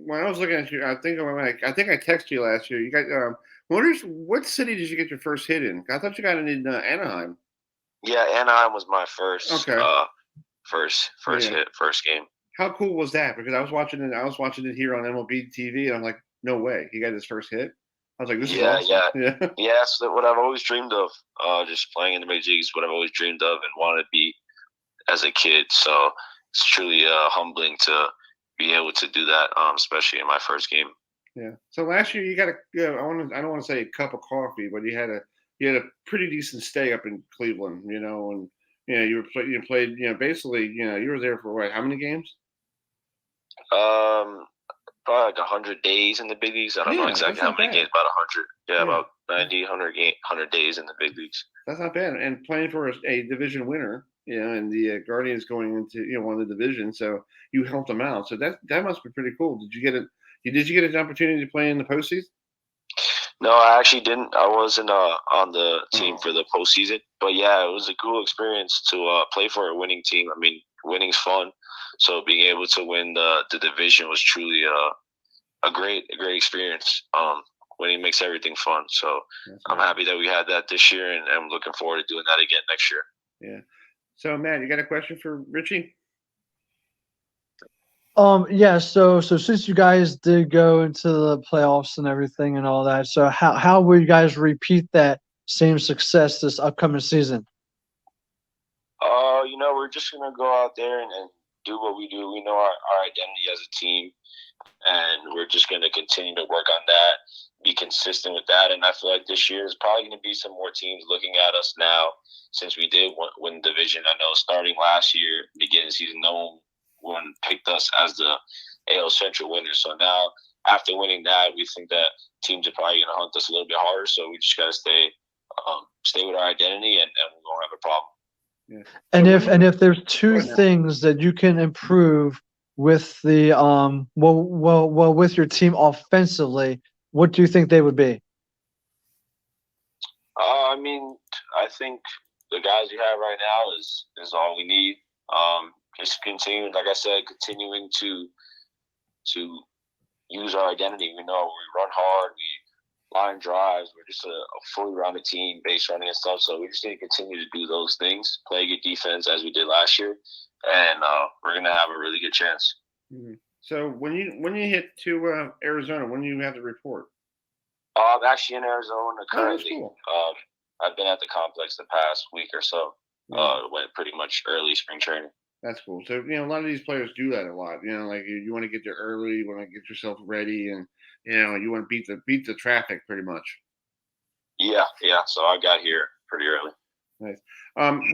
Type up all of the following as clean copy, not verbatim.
when I was looking at you, I think I texted you last year. You got what city did you get your first hit in? I thought you got it in Anaheim. Yeah, Anaheim was my first Okay. first Yeah. hit, first game. How cool was that? Because I was watching it here on MLB TV, and I'm like, no way, he got his first hit. I was like, this is Yeah, awesome. yeah, yeah. That's what I've always dreamed of. Just playing in the major leagues, what I've always dreamed of and wanted to be as a kid. So it's truly humbling to be able to do that, especially in my first game. Yeah. So last year you got I don't want to say a cup of coffee, but you had a pretty decent stay up in Cleveland, and you played, basically, you were there for what? How many games? Probably like 100 days in the big leagues. I don't know exactly how many games. About 100. Yeah, about 90, 100 days in the big leagues. That's not bad. And playing for a division winner, and the Guardians going into one of the divisions, so you helped them out. So that must be pretty cool. Did you get it? Did you get an opportunity to play in the postseason? No, I actually didn't. I wasn't on the team for the postseason, but yeah, it was a cool experience to play for a winning team. I mean, winning's fun, so being able to win the division was truly a great experience. Winning makes everything fun, so I'm happy that we had that this year, and I'm looking forward to doing that again next year. Yeah. So Matt, you got a question for Richie? Yeah, so since you guys did go into the playoffs and everything and all that, so how will you guys repeat that same success this upcoming season? We're just gonna go out there and do what we do. We know our identity as a team, and we're just gonna continue to work on that, be consistent with that. And I feel like this year is probably gonna be some more teams looking at us now, since we did win the division. I know starting last year, beginning of the season, no one picked us as the AL Central winner. So now, after winning that, we think that teams are probably going to hunt us a little bit harder. So we just got to stay with our identity, and we won't have a problem. Yeah. And if there's two things that you can improve with the with your team offensively, what do you think they would be? I think the guys we have right now is all we need. Just continuing, like I said, continuing to use our identity. We know we run hard, we line drives. We're just a fully rounded team, base running and stuff. So we just need to continue to do those things, play good defense as we did last year, and we're gonna have a really good chance. Mm-hmm. So when you hit to Arizona, when do you have to report? I'm actually in Arizona currently. Oh, cool. I've been at the complex the past week or so. Went pretty much early spring training. That's cool. So, a lot of these players do that a lot. Like you want to get there early, you want to get yourself ready, and you want to beat the traffic pretty much. Yeah. So I got here pretty early. Nice.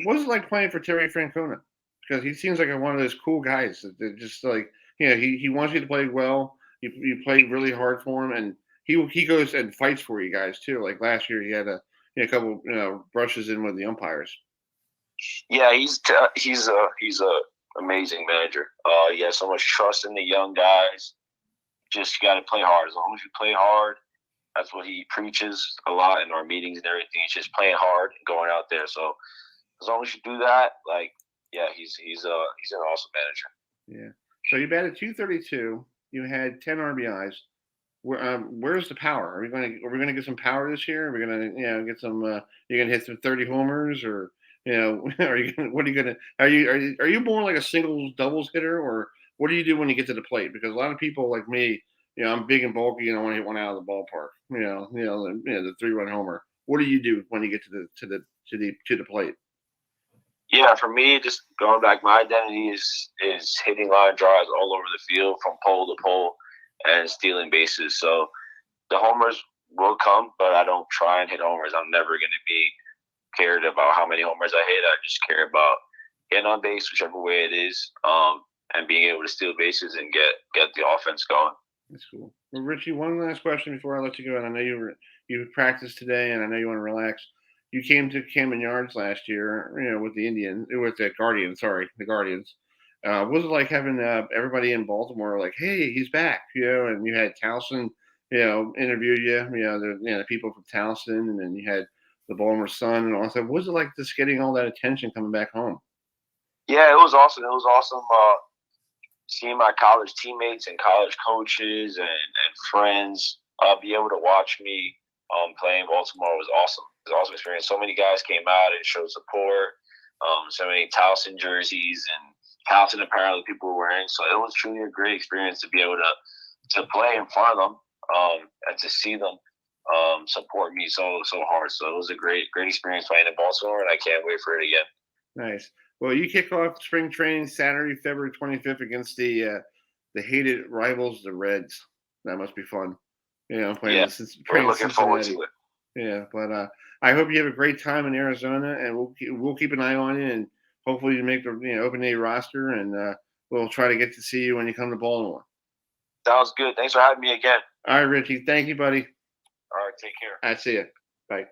What was it like playing for Terry Francona? Because he seems like one of those cool guys that just like he wants you to play well. You play really hard for him, and he goes and fights for you guys too. Like last year, he had a couple brushes in with the umpires. Yeah, he's a amazing manager. He has so much trust in the young guys. Just got to play hard. As long as you play hard, that's what he preaches a lot in our meetings and everything. He's just playing hard and going out there. So as long as you do that, he's an awesome manager. Yeah. So you batted .232. You had 10 RBIs. Where's the power? Are we going to get some power this year? Are we going to get some? You're going to hit some 30 homers, or are you more like a singles doubles hitter, or what do you do when you get to the plate? Because a lot of people like me, I'm big and bulky and I want to hit one out of the ballpark. The 3-run homer. What do you do when you get to the plate? Yeah, for me, just going back, my identity is hitting line drives all over the field from pole to pole and stealing bases. So the homers will come, but I don't try and hit homers. I'm never going to be cared about how many homers I hit. I just care about getting on base, whichever way it is, and being able to steal bases and get the offense going. That's cool. Well, Richie, one last question before I let you go. And I know you practiced today, and I know you want to relax. You came to Camden Yards last year, with the Guardians. Sorry, the Guardians. What was it like having everybody in Baltimore like, hey, he's back, and you had Towson, interview you, the people from Towson, and then you had the Baltimore Sun and all that. What was it like just getting all that attention coming back home? Yeah, it was awesome. It was awesome seeing my college teammates and college coaches and friends be able to watch me play in Baltimore was awesome. It was an awesome experience. So many guys came out and showed support. So many Towson jerseys and Towson apparel that people were wearing. So it was truly a great experience to be able to play in front of them and to see them support me so hard. So it was a great experience playing in Baltimore, and I can't wait for it again. Nice. Well, you kick off spring training Saturday, February 25th against the hated rivals, the Reds. That must be fun. Playing we're looking forward to it. Yeah, but I hope you have a great time in Arizona, and we'll keep an eye on you, and hopefully you make the open day roster, and we'll try to get to see you when you come to Baltimore. Sounds good. Thanks for having me again. All right, Richie. Thank you, buddy. All right, take care. I see you. Bye.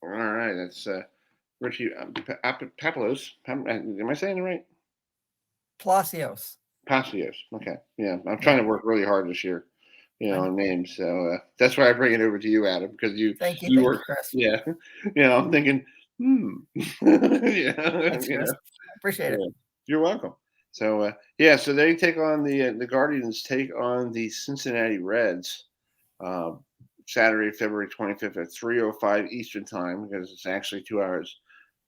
All right, that's Richie Palacios. Am I saying it right? Palacios. Palacios. Okay. Yeah, I'm trying to work really hard this year, on names. So that's why I bring it over to you, Adam, because Thank you, work. Chris. Yeah. I'm thinking, yeah. Thanks, Chris. Appreciate it. You're welcome. So so they take on the Guardians take on the Cincinnati Reds Saturday, February 25th at 3:05 Eastern time, because it's actually 2 hours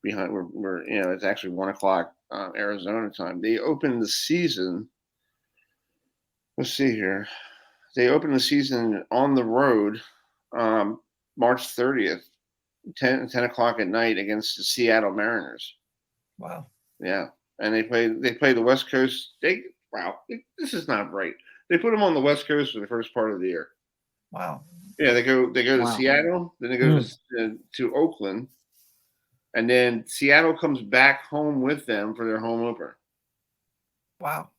behind. We're it's actually 1:00 Arizona time. They open the season. Let's see here. They open the season on the road, March 30th, 10 o'clock at night against the Seattle Mariners. Wow. Yeah, and they play the West Coast. This is not right. They put them on the West Coast for the first part of the year. Wow. Yeah, they go to Seattle, then they go to Oakland, and then Seattle comes back home with them for their home opener. Wow.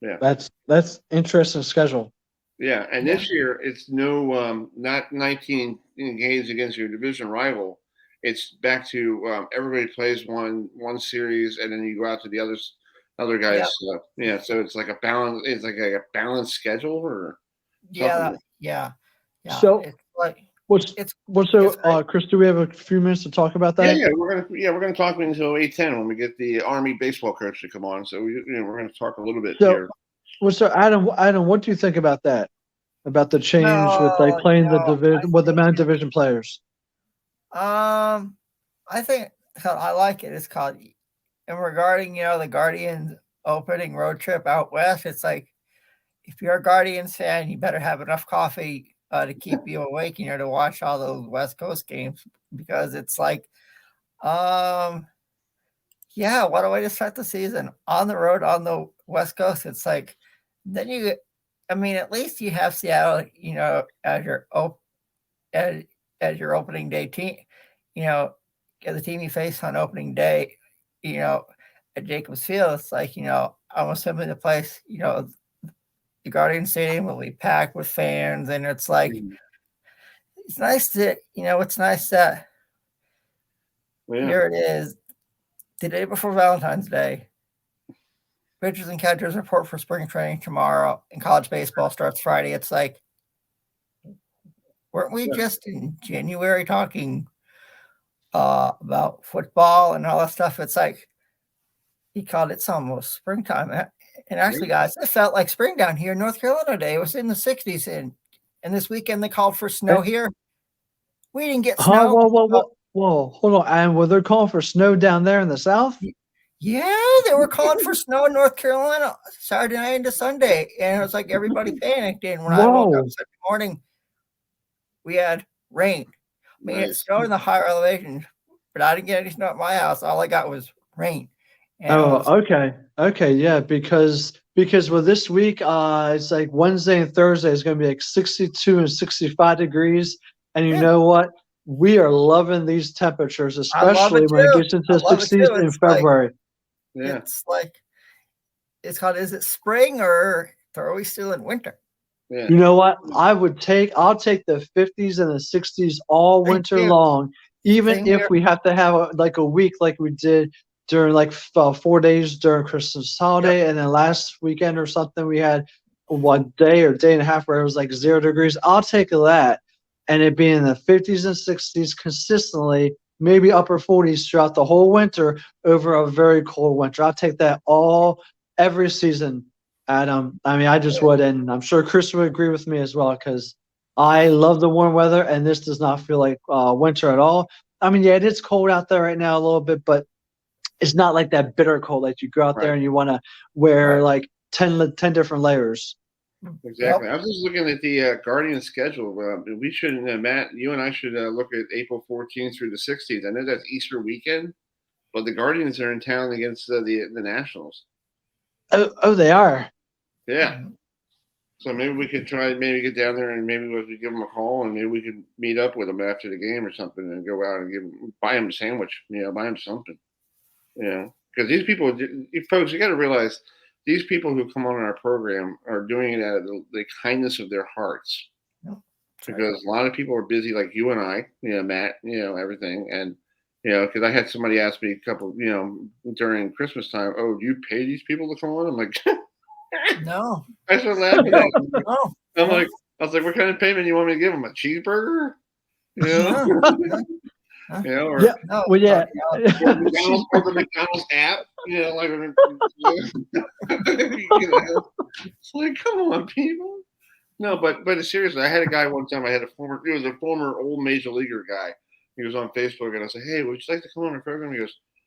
Yeah, that's interesting schedule. Yeah, and this year it's not 19 games against your division rival. It's back to everybody plays one series, and then you go out to the other guys. Yeah. So it's like a balance. It's like a balanced schedule, or yeah. So it's like Chris, do we have a few minutes to talk about that? Yeah, we're gonna talk until 8:10 when we get the Army baseball coach to come on. So we're gonna talk a little bit here. Well, so Adam, what do you think about that? About the change with playing the division with the non-division players? I think I like it. It's called, and regarding the Guardians opening road trip out west, it's like, if you're a Guardians fan, you better have enough coffee to keep you awake, to watch all those West Coast games, because it's like, what a way to start the season on the road on the West Coast. It's like, then at least you have Seattle, as your opening day team, the team you face on opening day, at Jacobs Field. It's like, I'm assuming the place, the Guardian Stadium will be packed with fans, and it's like, it's nice that, here it is, the day before Valentine's Day. Pitchers and catchers report for spring training tomorrow, and college baseball starts Friday. It's like, weren't we just in January talking about football and all that stuff? It's like, he called it almost springtime. And actually, guys, it felt like spring down here in North Carolina today. It was in the 60s, and this weekend they called for snow here. We didn't get snow. Whoa, hold on. And were they calling for snow down there in the South? Yeah, they were calling for snow in North Carolina Saturday night into Sunday, and it was like everybody panicked. And when I woke up Sunday morning, we had rain. It snowed in the higher elevations, but I didn't get any snow at my house. All I got was rain. And okay, yeah, because this week, it's like Wednesday and Thursday is going to be like 62 and 65 degrees, and you know what? We are loving these temperatures, especially when it gets into the 60s in February. It's like, it's called, is it spring, or are we still in winter? Yeah. You know what? I'll take the 50s and the 60s all winter long, even if we have to have a week like we did during 4 days during Christmas holiday, and then last weekend or something we had 1 day or day and a half where it was like 0 degrees. I'll take that, and it being in the 50s and 60s consistently maybe upper 40s throughout the whole winter over a very cold winter. I'll take that every season, Adam. I mean, I just would, and I'm sure Chris would agree with me as well, because I love the warm weather, and this does not feel like winter at all. I mean, yeah, it is cold out there right now a little bit, but it's not like that bitter cold that you go out there and you want to wear like 10 different layers. Exactly. I was just looking at the Guardians schedule. We should, Matt, you and I should look at April 14th through the 16th. I know that's Easter weekend, but the Guardians are in town against the Nationals. Oh, they are. Yeah. So maybe we could maybe get down there and maybe we could give them a call and maybe we could meet up with them after the game or something and go out and buy them a sandwich, buy them something. Because these people, folks, you got to realize these people who come on our program are doing it out of the kindness of their hearts. Because a lot of people are busy, like you and I, Matt, everything. And, because I had somebody ask me a couple, during Christmas time, oh, do you pay these people to come on? I'm like, no. I started laughing at them. No. I was like, what kind of payment you want me to give them? A cheeseburger? Or the McDonald's app, it's like, come on, people. No, but seriously, I had a guy one time. He was a former old major leaguer guy. He was on Facebook, and I said, "Hey, would you like to come on the program?" He goes,